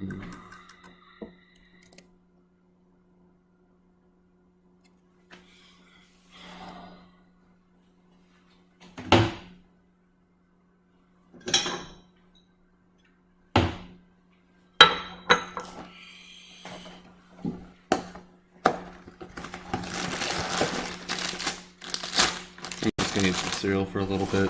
I'm just gonna eat some cereal for a little bit.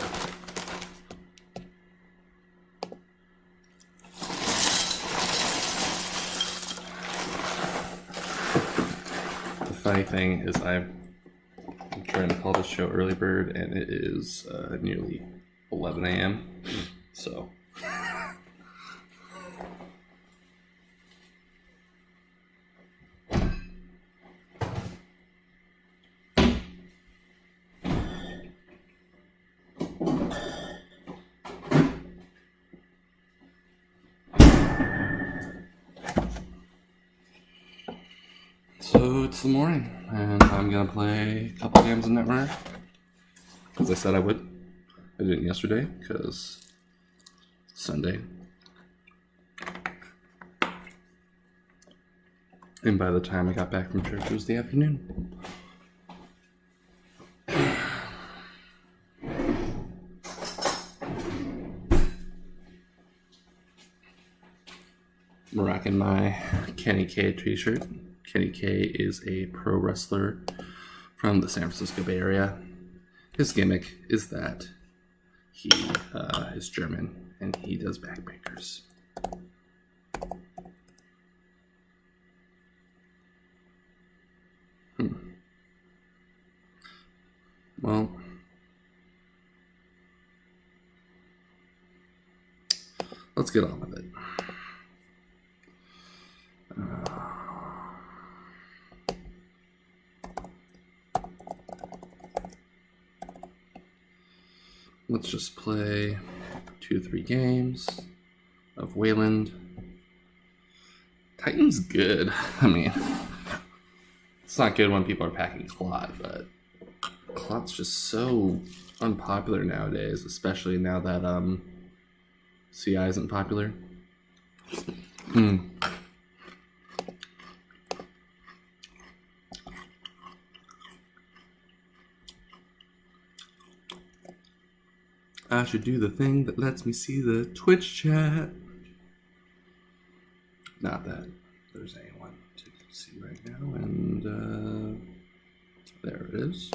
The funny thing is I'm trying to call this show Early Bird, and it is nearly 11 a.m. So. So it's the morning, and I'm gonna play a couple games of Netrunner, because I said I would. I didn't yesterday, because Sunday. And by the time I got back from church, it was the afternoon. I'm rocking my Kenny K t-shirt. Kenny K is a pro wrestler from the San Francisco Bay Area. His gimmick is that he is German and he does backbreakers. Well, let's get on with it. Let's just play 2-3 games of Wayland. Titan's good. I mean, it's not good when people are packing Clot, but Clot's just so unpopular nowadays, especially now that CI isn't popular. I should do the thing that lets me see the Twitch chat. Not that there's anyone to see right now, and there it is.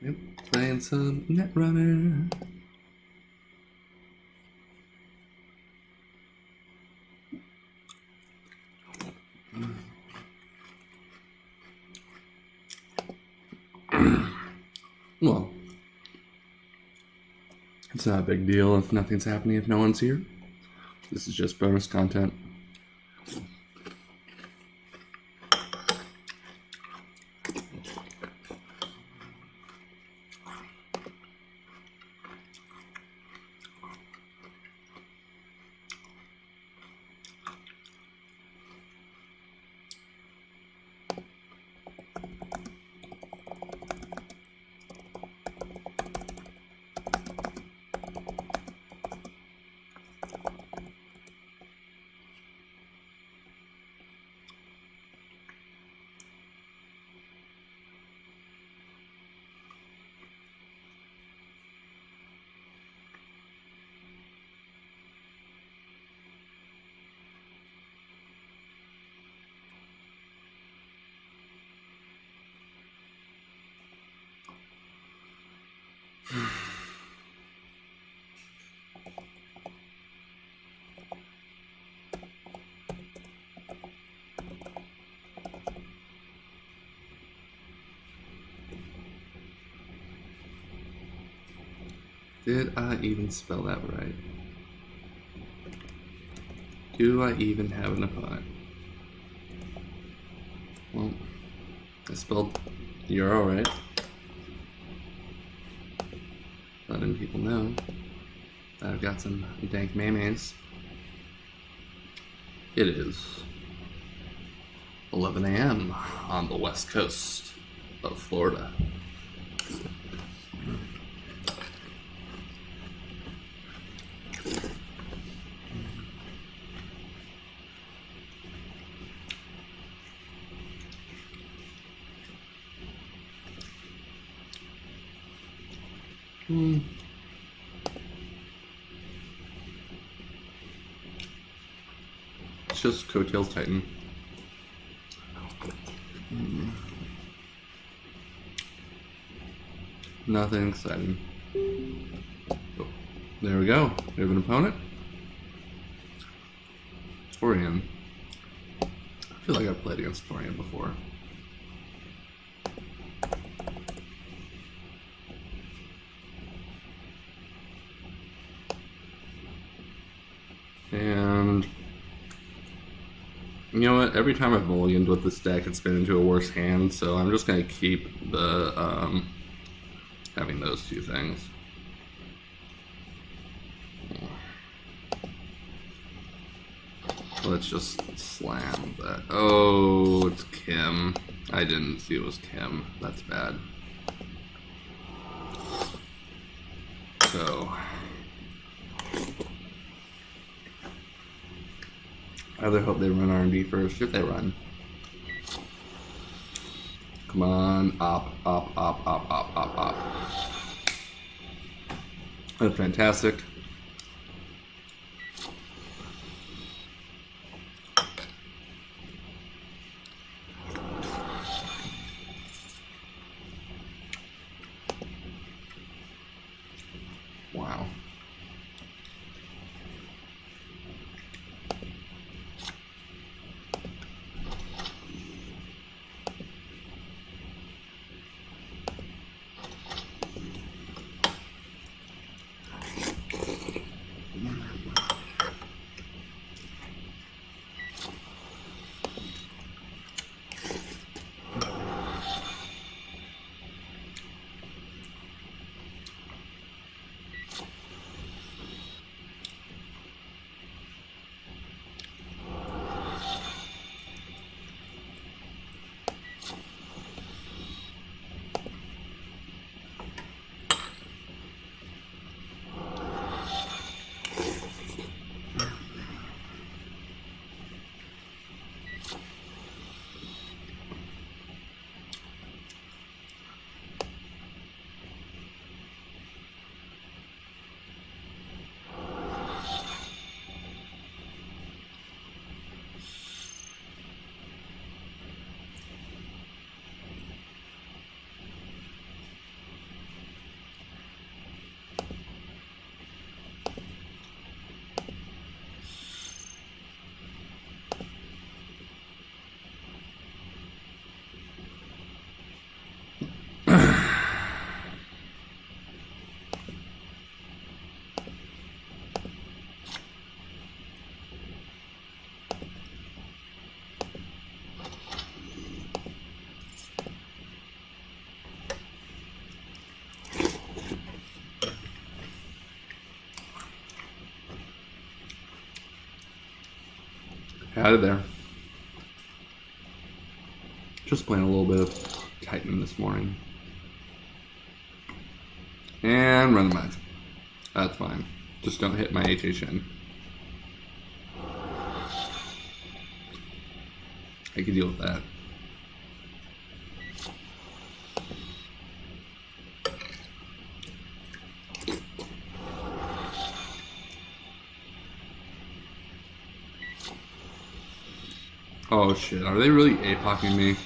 Yep, playing some Netrunner. Well, it's not a big deal if nothing's happening if no one's here. This is just bonus content. Did I even spell that right? Do I even have an opponent? Well, I spelled Euro right. Letting people know that I've got some dank mayonnaise. It is 11 a.m. on the west coast of Florida. It's just Coattails Titan. Nothing exciting. Oh, there we go. We have an opponent. Torian. I feel like I've played against Torian before. And you know what? Every time I've mulliganed with this deck, it's been into a worse hand, so I'm just going to keep the having those two things. Let's just slam that. Oh, it's Kim. I didn't see it was Kim. That's bad. So I either hope they run R&D first. If they run. Come on. Up. That's fantastic. Wow. Out of there. Just playing a little bit of Titan this morning. And run the match. That's fine. Just don't hit my HHN. I can deal with that. Oh shit, are they really APOCing me?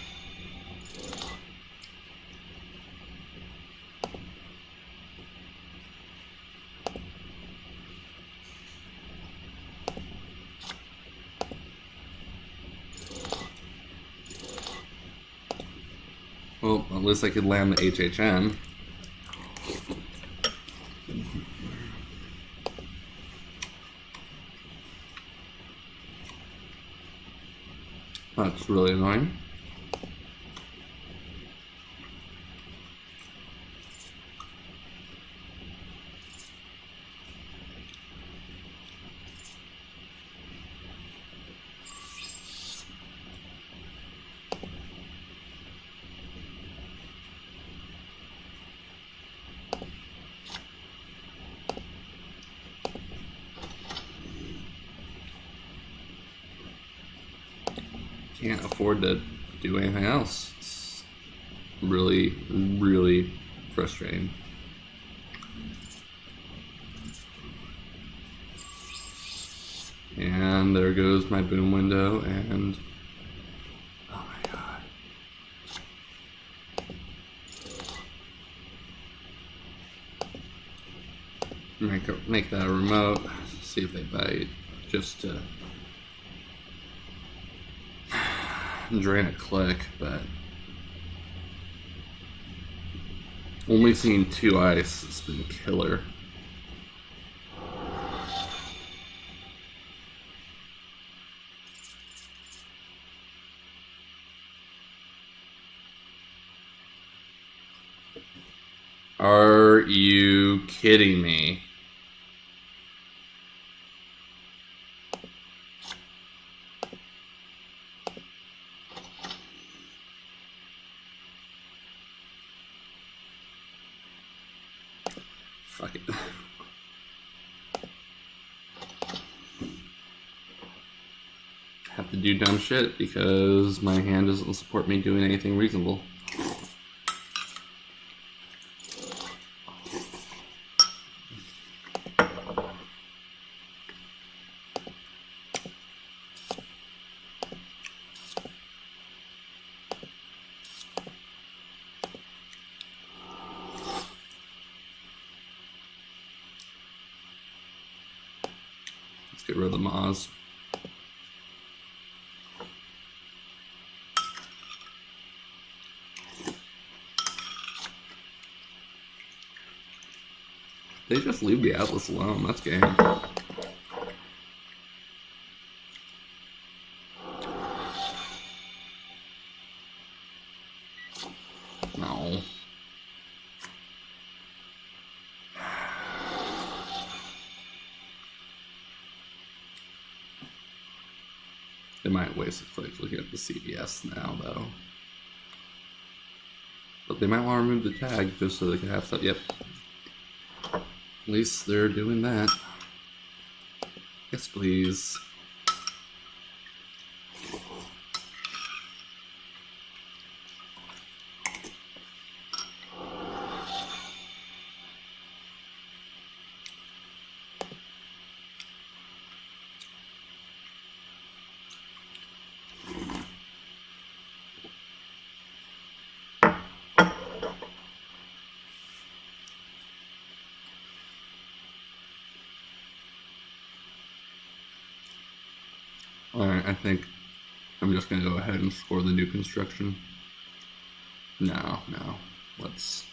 Well, at least I could land the HHN. That's really annoying. can't afford to do anything else. It's really, really frustrating. And there goes my boom window, and oh my god. Make that a remote, see if they bite, just to drain a click, but only seeing 2 ice has been killer. Are you kidding me? Fuck it. Have to do dumb shit because my hand doesn't support me doing anything reasonable. Let's get rid of the Moz. They just leave the Atlas alone. That's game. No. They might waste a click looking at the CVS now, though. But they might want to remove the tag just so they can have stuff. Yep. At least they're doing that. Yes, please. Alright, I think I'm just going to go ahead and score the new construction. No. Let's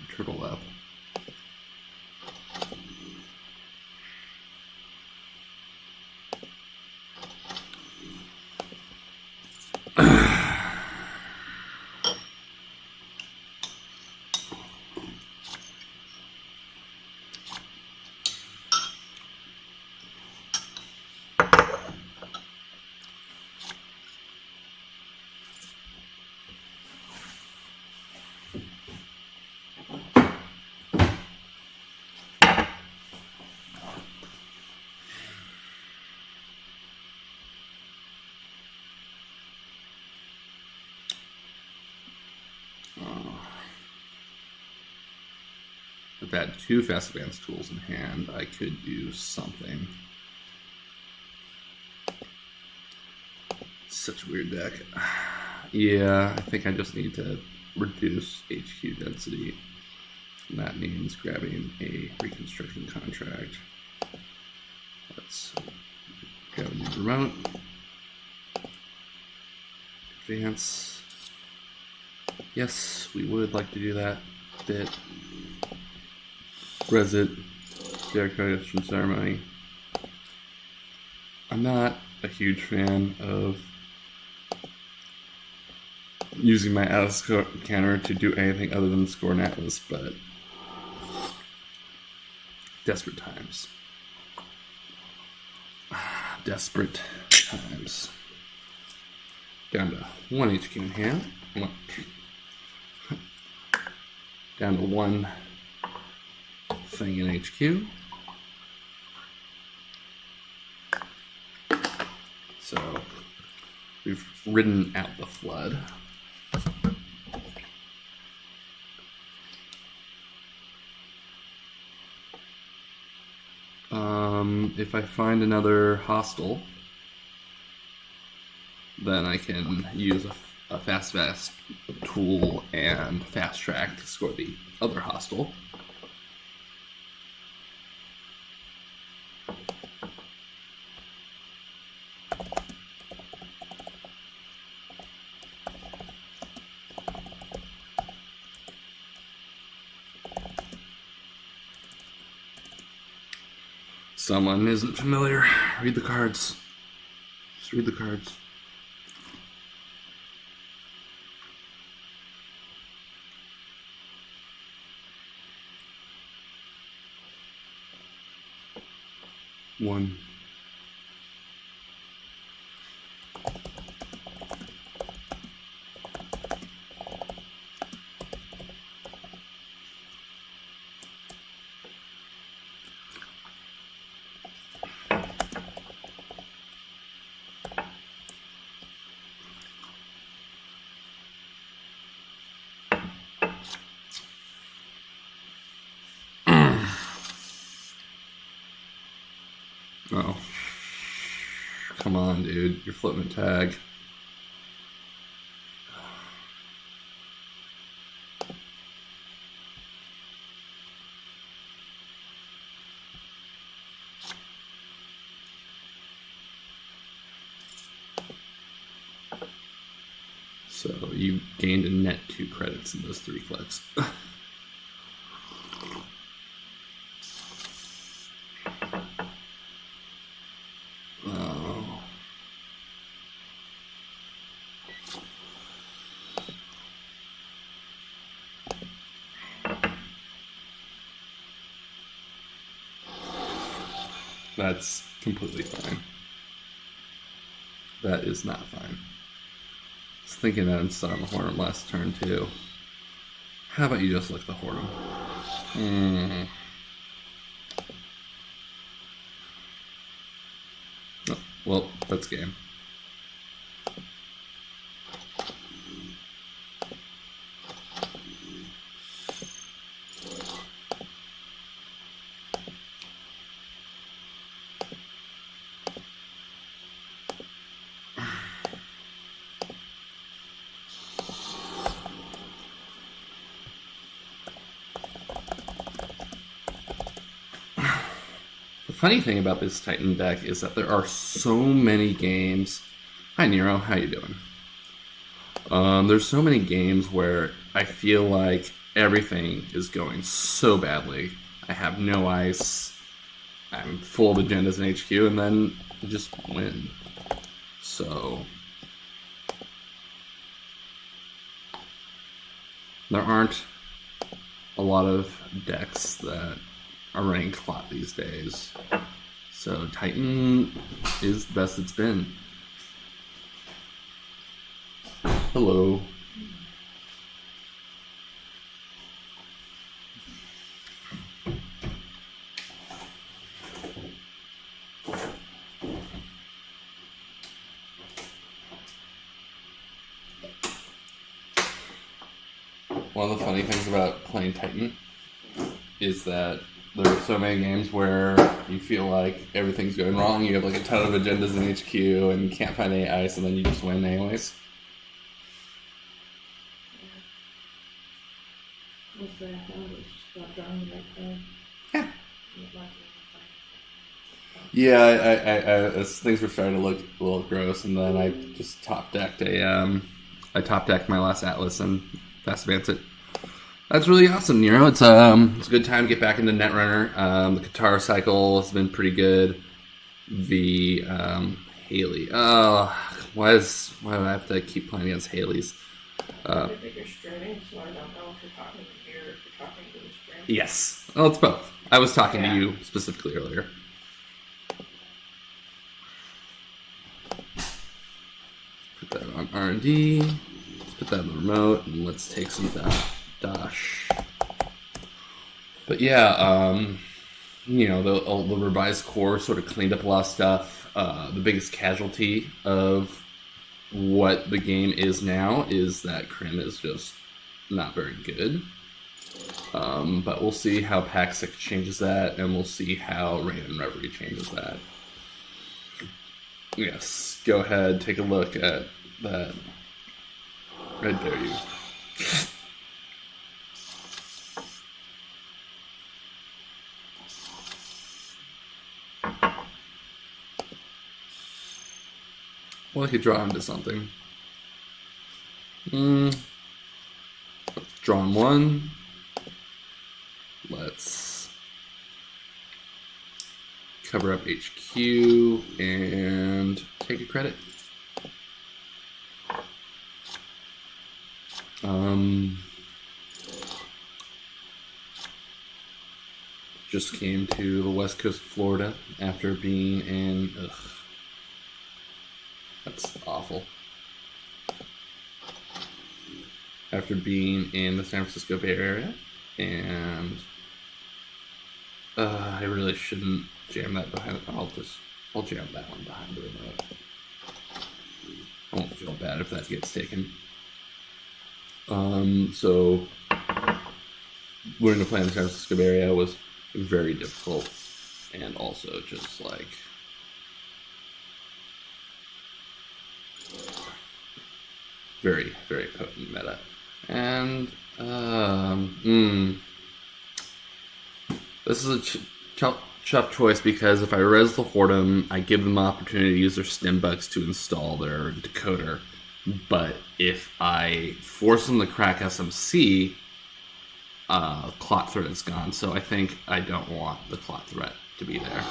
triple up. If I had 2 fast advance tools in hand, I could do something. Such a weird deck. Yeah, I think I just need to reduce HQ density. And that means grabbing a reconstruction contract. Let's grab a new remote. Advance. Yes, we would like to do that bit. Resit, Dedication Ceremony. I'm not a huge fan of using my Atlas counter to do anything other than score an Atlas, but desperate times. Desperate times. Down to 1 HQ in hand. Down to 1 thing in HQ. So we've ridden out the flood. If I find another hostile, then I can use a fast tool and fast track to score the other hostile. Someone isn't familiar. Read the cards. Just read the cards. One. Oh. Come on, dude. You're flipping a tag. So you gained a net 2 credits in those 3 clicks. That's completely fine. That is not fine. I was thinking that instead on the Hornet last turn too. How about you just lick the Hornet? Oh, well, that's game. The funny thing about this Titan deck is that there are so many games. Hi Nero, how you doing? There's so many games where I feel like everything is going so badly. I have no ice. I'm full of agendas in HQ, and then I just win. So there aren't a lot of decks that are running Clot these days. So Titan is the best it's been. Hello. One of the funny things about playing Titan is that there are so many games where you feel like everything's going wrong. You have like a ton of agendas in HQ and you can't find any ice, and then you just win anyways. Yeah, things were starting to look a little gross, and then I just top decked my last Atlas and fast advance it. That's really awesome, Nero. It's a good time to get back into Netrunner. The Katara cycle has been pretty good. The Haley. Why do I have to keep playing against Haley's? I think you're streaming, so I don't know if you're talking here or if you're talking to the stream. Yes. Oh, it's both. I was talking to you specifically earlier. Put that on R&D. Let's put that on the remote, and let's take some dash. But yeah, the revised core sort of cleaned up a lot of stuff. the biggest casualty of what the game is now is that Crim is just not very good. But we'll see how Pack 6 changes that, and we'll see how Rain and Reverie changes that. Yes, go ahead, take a look at that. I dare you. Well, I could draw into something. Draw on one. Let's cover up HQ and take a credit. Just came to the west coast of Florida after being in... Ugh, that's awful. After being in the San Francisco Bay Area, and I really shouldn't jam that behind. I'll jam that one behind the remote. I won't feel bad if that gets taken. So learning to play in the San Francisco Bay Area was very difficult, and also just like very, very potent meta. And this is a tough choice, because if I res the Hordem, I give them the opportunity to use their stim bugs to install their decoder. But if I force them to crack SMC, Clot Threat is gone. So I think I don't want the Clot Threat to be there.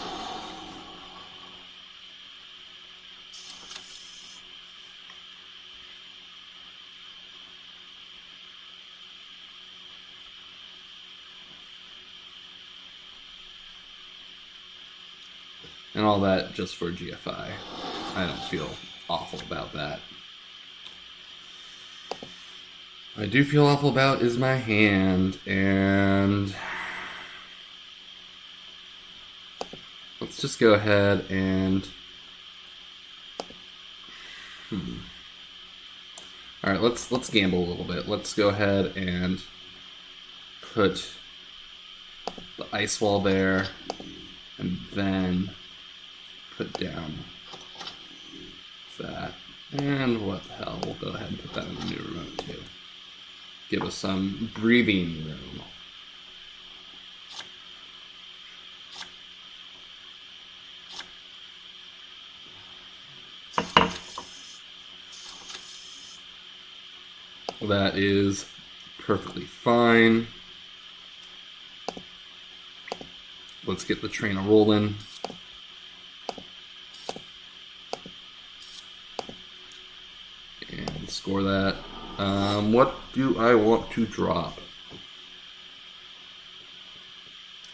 And all that just for GFI. I don't feel awful about that. What I do feel awful about is my hand, and let's just go ahead and Alright, let's gamble a little bit. Let's go ahead and put the Ice Wall there, and then put down that. And what the hell, we'll go ahead and put that in the new remote too. Give us some breathing room. That is perfectly fine. Let's get the train rolling. And score that. What do I want to drop?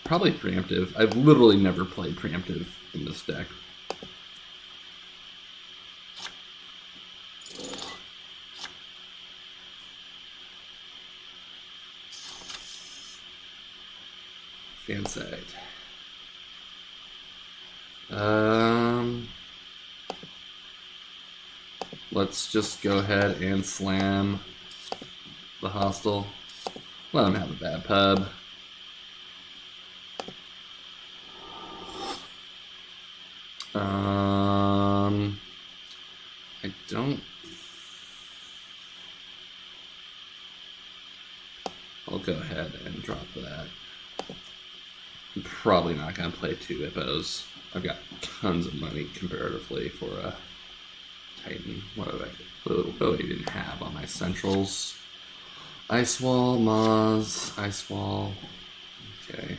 Probably Preemptive. I've literally never played Preemptive in this deck. Fansite. Let's just go ahead and slam the Hostile. Let him have a bad pub. I don't... I'll go ahead and drop that. I'm probably not going to play 2 Hippos. I've got tons of money comparatively for a Titan. What do I even have on my centrals? Ice Wall, Maz, Ice Wall. Okay.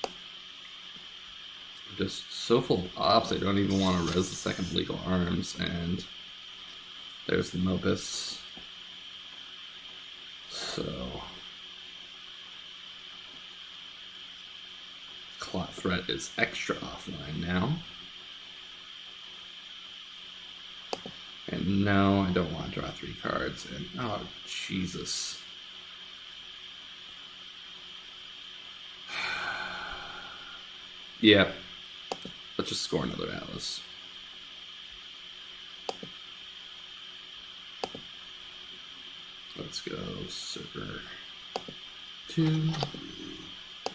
I'm just so full of ops, I don't even want to res the second Legal Arms, and there's the Mopus. So Clot Threat is extra offline now. And no, I don't want to draw 3 cards. And oh, Jesus. Yep. Let's just score another Atlas. Let's go Surfer 2,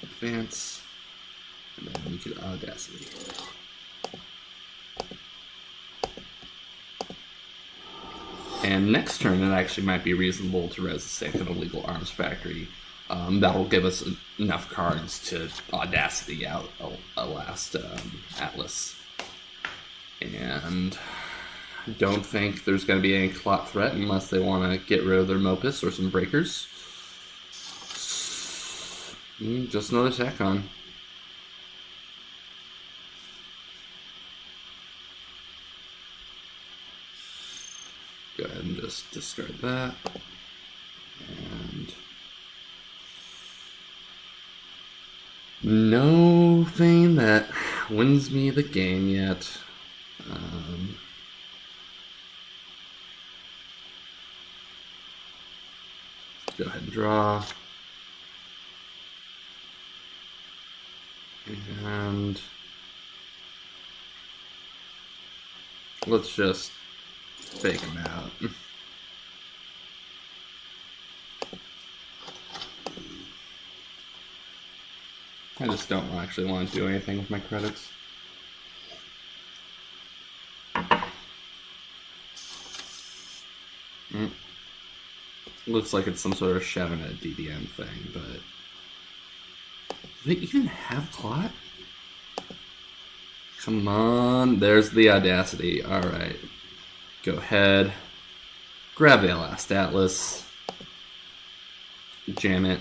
advance, and then we could Audacity. And next turn, it actually might be reasonable to res the Sanctum Illegal Arms Factory. That'll give us enough cards to Audacity out a last Atlas. And don't think there's going to be any clot threat unless they want to get rid of their Mopus or some breakers. Just another Tacon. Go ahead and just discard that. And nothing that wins me the game yet. Go ahead and draw. And let's just fake him out. I just don't actually want to do anything with my credits. Looks like it's some sort of ShadowNet DDM thing, but do they even have clot? Come on, there's the Audacity. Alright. Go ahead. Grab the last Atlas. Jam it.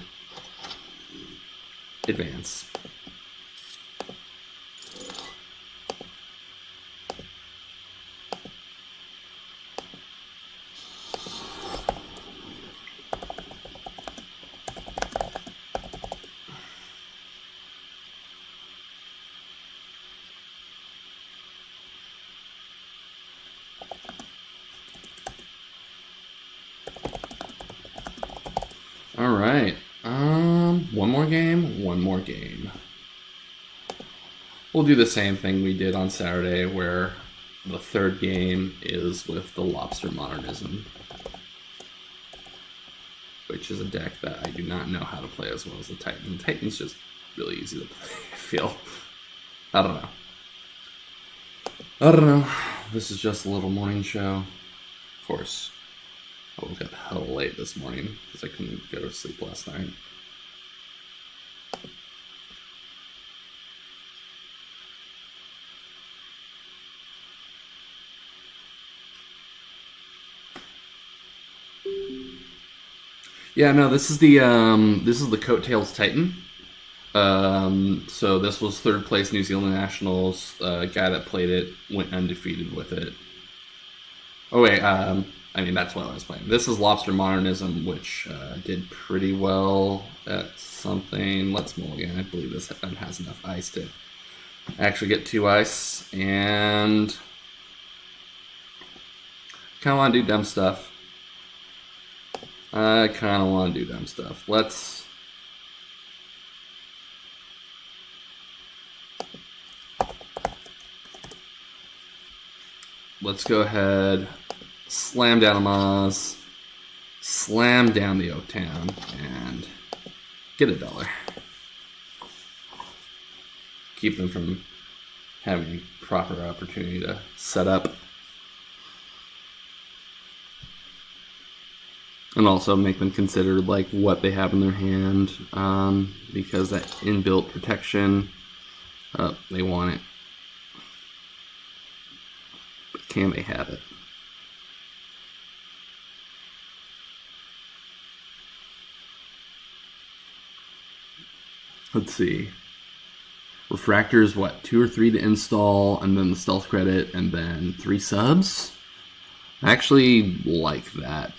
Advance. All right. One more game. We'll do the same thing we did on Saturday, where the third game is with the Lobster Modernism, which is a deck that I do not know how to play as well as the Titan. The Titan's just really easy to play, I feel. I don't know. This is just a little morning show. Of course, I woke up hella late this morning because I couldn't go to sleep last night. Yeah, no, this is the Coattails Titan. So this was third place New Zealand Nationals. Guy that played it went undefeated with it. Oh wait, I mean that's what I was playing. This is Lobster Modernism, which did pretty well at something. Let's mulligan. I believe this one has enough ice to actually get 2 ice, and kind of want to do dumb stuff. I kind of want to do dumb stuff. Let's go ahead, slam down a Maz, slam down the Oaktown, and get $1. Keep them from having proper opportunity to set up. And also make them consider like what they have in their hand, because that inbuilt protection, they want it. But can they have it? Let's see. Refractor is what, 2 or 3 to install, and then the stealth credit, and then 3 subs? I actually like that.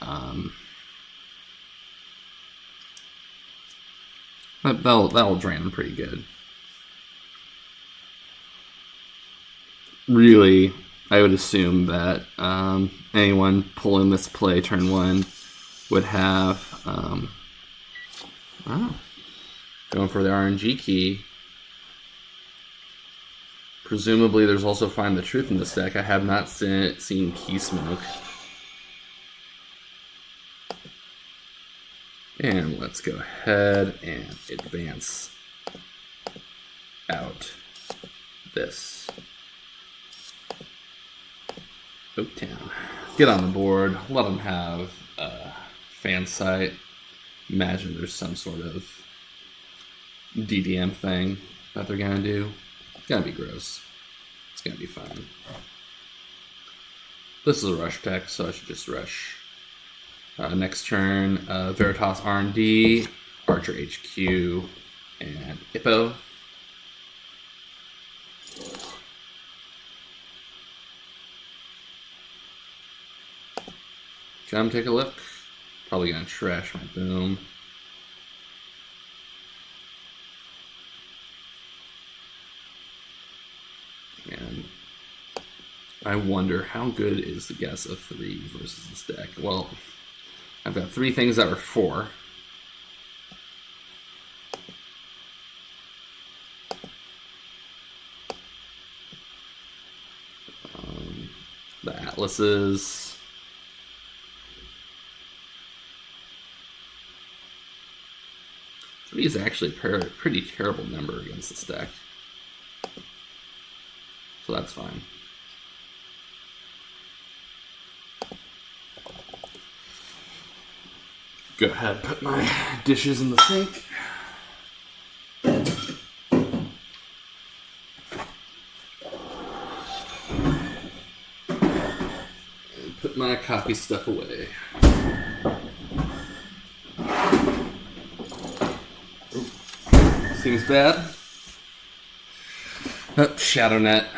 That'll drain them pretty good. Really, I would assume that anyone pulling this play turn 1 would have going for the RNG key. Presumably, there's also Find the Truth in this deck. I have not seen Key Smoke. And let's go ahead and advance out this Oaktown. Get on the board. Let them have a fan site. Imagine there's some sort of DDM thing that they're gonna do. It's gonna be gross. It's gonna be fun. This is a rush tech, so I should just rush. Next turn, Veritas R&D, Archer HQ, and Hippo. Come take a look. Probably gonna trash my boom. And I wonder how good is the guess of 3 versus this deck. Well, I've got 3 things that were 4. The Atlases. Three is actually a pretty terrible number against this deck. So that's fine. Go ahead, put my dishes in the sink. And put my coffee stuff away. Seems bad. Oh, Shadow Net.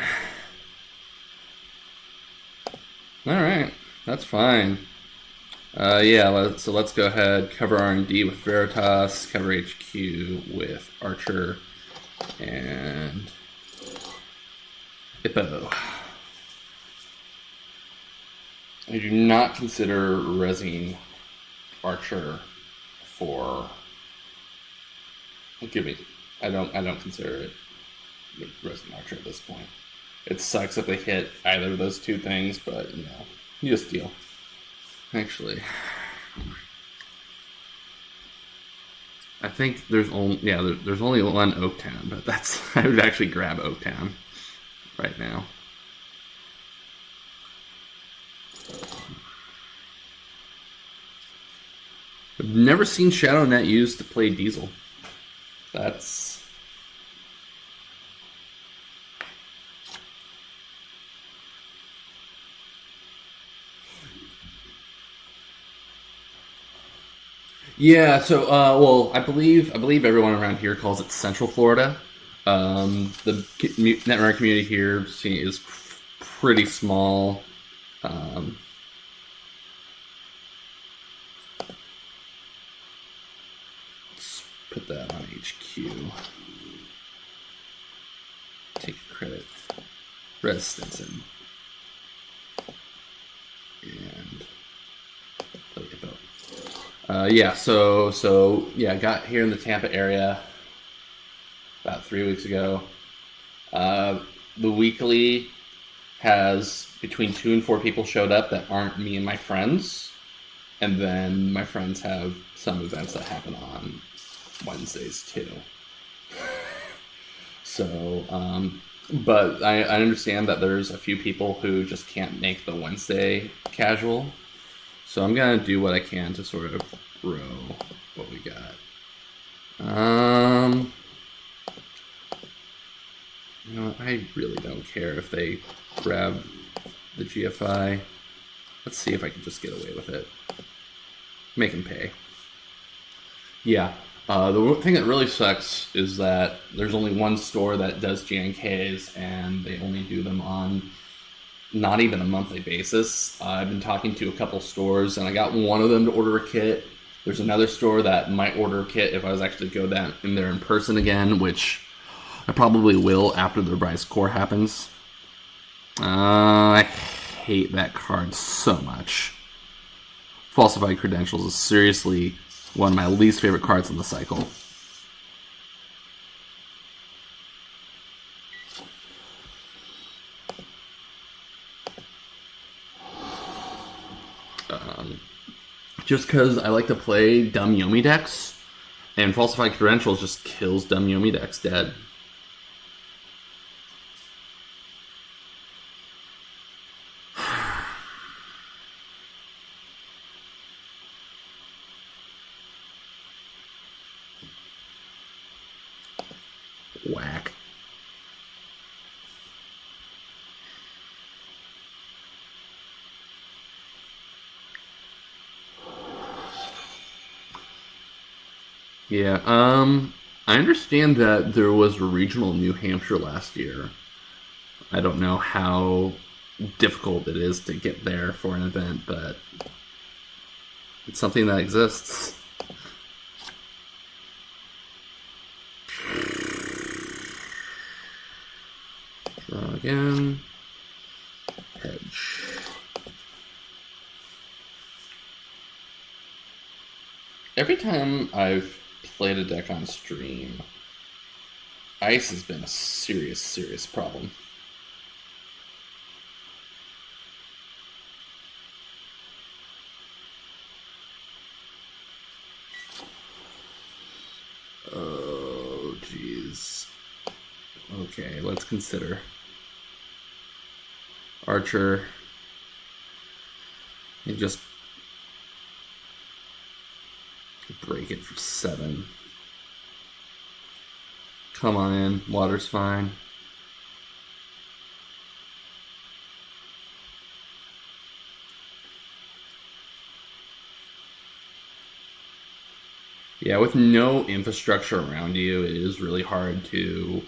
Alright, that's fine. Yeah, let's go ahead, cover R&D with Veritas, cover HQ with Archer, and Hippo. I do not consider rezzing Archer for... Give me... I don't consider it rezzing Archer at this point. It sucks if they hit either of those 2 things, but, you know, you just deal. Actually, I think there's only there's only one Oaktown, but that's I would actually grab Oaktown right now. I've never seen Shadow Net used to play Diesel. That's... Yeah, so well, I believe everyone around here calls it Central Florida. The Netrunner community here is pretty small. Let's put that on HQ. Take credit. Res Stinson. And play Hippo. Yeah, so yeah, I got here in the Tampa area about 3 weeks ago. The weekly has between 2 and 4 people showed up that aren't me and my friends, and then my friends have some events that happen on Wednesdays too. So, but I understand that there's a few people who just can't make the Wednesday casual. So I'm going to do what I can to sort of grow what we got. You know, I really don't care if they grab the GFI. Let's see if I can just get away with it. Make them pay. Yeah. The thing that really sucks is that there's only one store that does GNKs, and they only do them on not even a monthly basis. I've been talking to a couple stores, and I got one of them to order a kit. There's another store that might order a kit if I was actually go down in there in person again, which I probably will after the Bryce Core happens. I hate that card so much. Falsified Credentials is seriously one of my least favorite cards in the cycle. Just because I like to play dumb Yomi decks, and Falsified Credentials just kills dumb Yomi decks dead. Whack. Yeah, I understand that there was a regional in New Hampshire last year. I don't know how difficult it is to get there for an event, but it's something that exists. Draw again. Hedge. Every time I've played a deck on stream, ice has been a serious, serious problem. Oh, jeez. Okay, let's consider. Archer. And just break it for 7. Come on in. Water's fine. Yeah, with no infrastructure around you, it is really hard to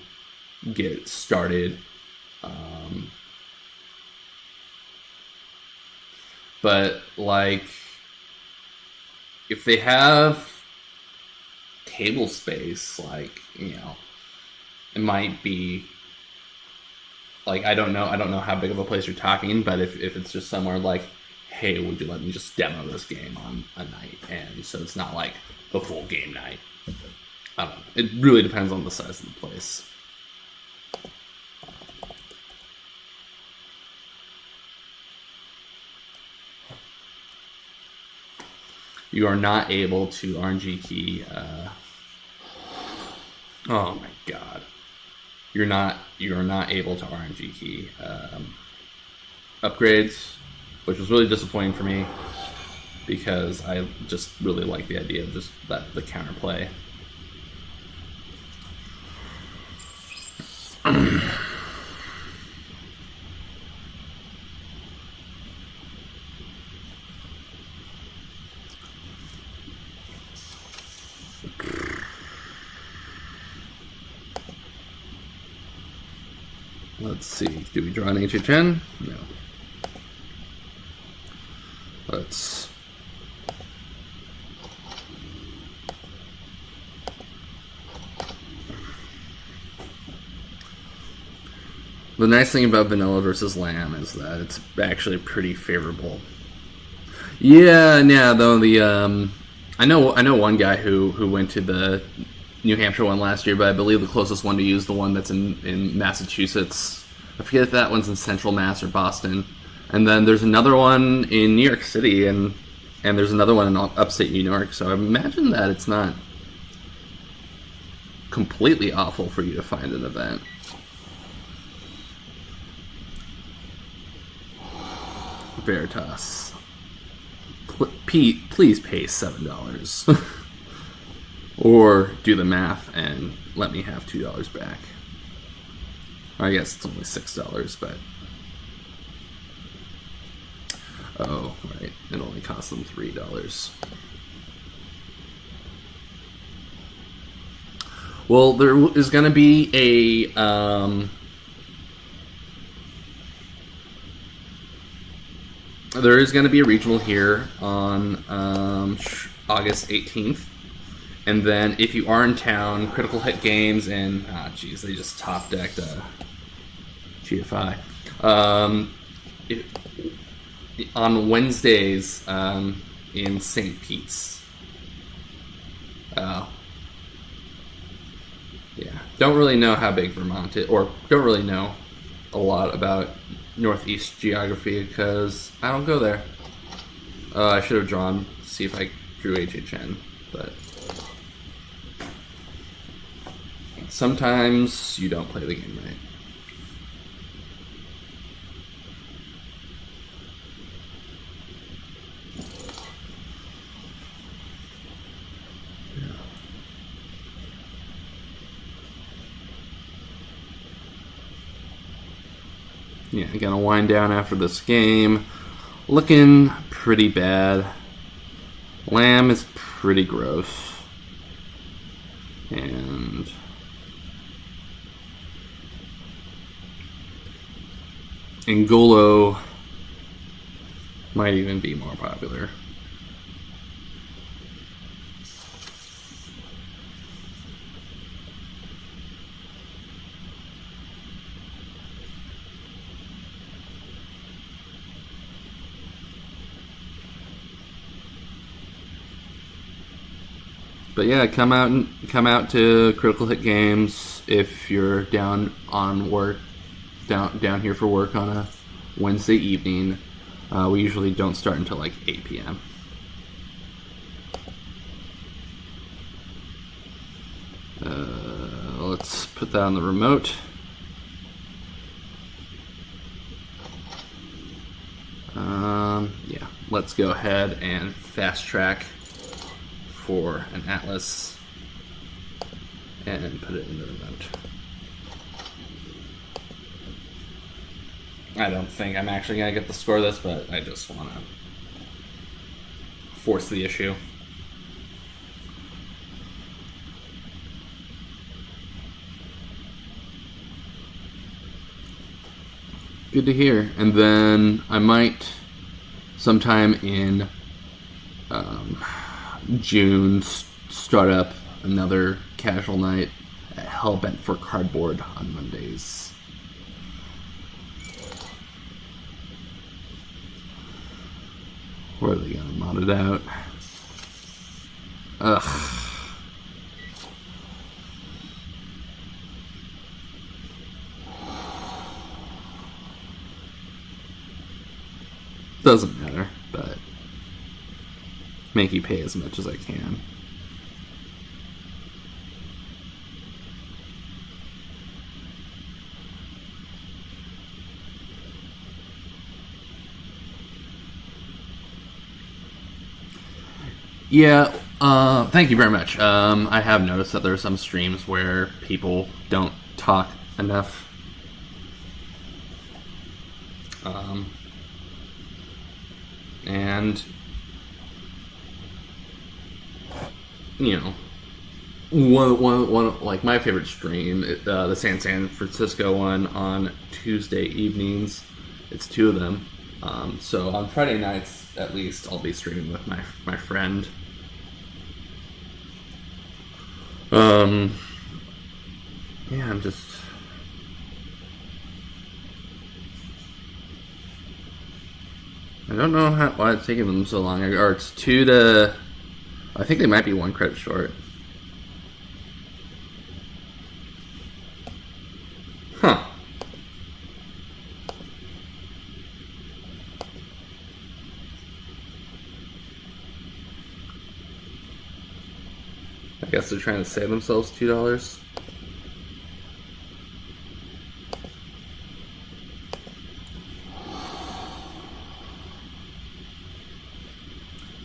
get started. But, like, if they have table space, like, you know, it might be, like, I don't know how big of a place you're talking, but if it's just somewhere like, hey, would you let me just demo this game on a night? And so it's not like the full game night. I don't know. It really depends on the size of the place. You are not able to RNG key. Oh my god, you are not able to RNG key upgrades, which was really disappointing for me because I just really like the idea of just the counterplay. Let's see, do we draw an HHN? No. Let's... The nice thing about Vanilla versus Lamb is that it's actually pretty favorable. Yeah, though I know one guy who went to the New Hampshire one last year, but I believe the closest one to use the one that's in Massachusetts. I forget if that one's in Central Mass or Boston. And then there's another one in New York City, and there's another one in upstate New York. So I imagine that it's not completely awful for you to find an event. Veritas. Pete, please pay $7. Or do the math and let me have $2 back. I guess it's only $6, but... Oh, right. It only cost them $3. Well, there is going to be a... there is going to be a regional here on August 18th. And then if you are in town, Critical Hit Games and... Ah, jeez, they just top-decked GFI. On Wednesdays in St. Pete's. Yeah. Don't really know how big Vermont is, or don't really know a lot about Northeast geography because I don't go there. I should have drawn, see if I drew HHN, but sometimes you don't play the game right. Yeah, gonna wind down after this game. Looking pretty bad. Lamb is pretty gross. And Ngolo might even be more popular. But yeah, come out to Critical Hit Games if you're down on work, down here for work on a Wednesday evening. We usually don't start until like 8 p.m. Let's put that on the remote. Yeah, let's go ahead and fast track for an atlas and put it in the remote. I don't think I'm actually going to get the score of this, but I just want to force the issue. Good to hear. And then I might sometime in June start up another casual night at Hellbent for Cardboard on Mondays. Where are they gonna mod it out? Ugh. Doesn't matter, but make you pay as much as I can. Yeah, thank you very much. I have noticed that there are some streams where people don't talk enough. And you know, one like my favorite stream, the San Francisco one on Tuesday evenings. It's two of them. So on Friday nights, at least, I'll be streaming with my friend. Yeah, I'm just. I don't know why it's taking them so long. Or it's 2 to. I think they might be 1 credit short. Huh. I guess they're trying to save themselves $2.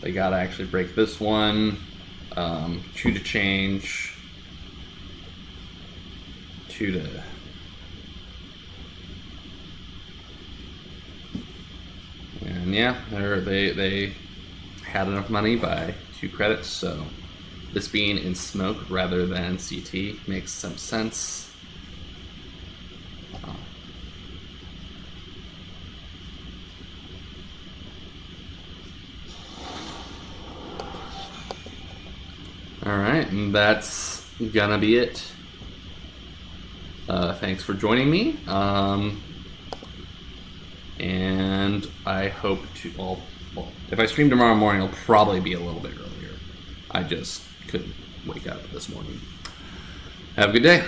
They gotta actually break this one. 2 to change. 2 to. And yeah, they had enough money by 2 credits, so this being in smoke rather than CT makes some sense. Alright, and that's gonna be it. Thanks for joining me. And I hope to, well, if I stream tomorrow morning, it'll probably be a little bit earlier. I just couldn't wake up this morning. Have a good day.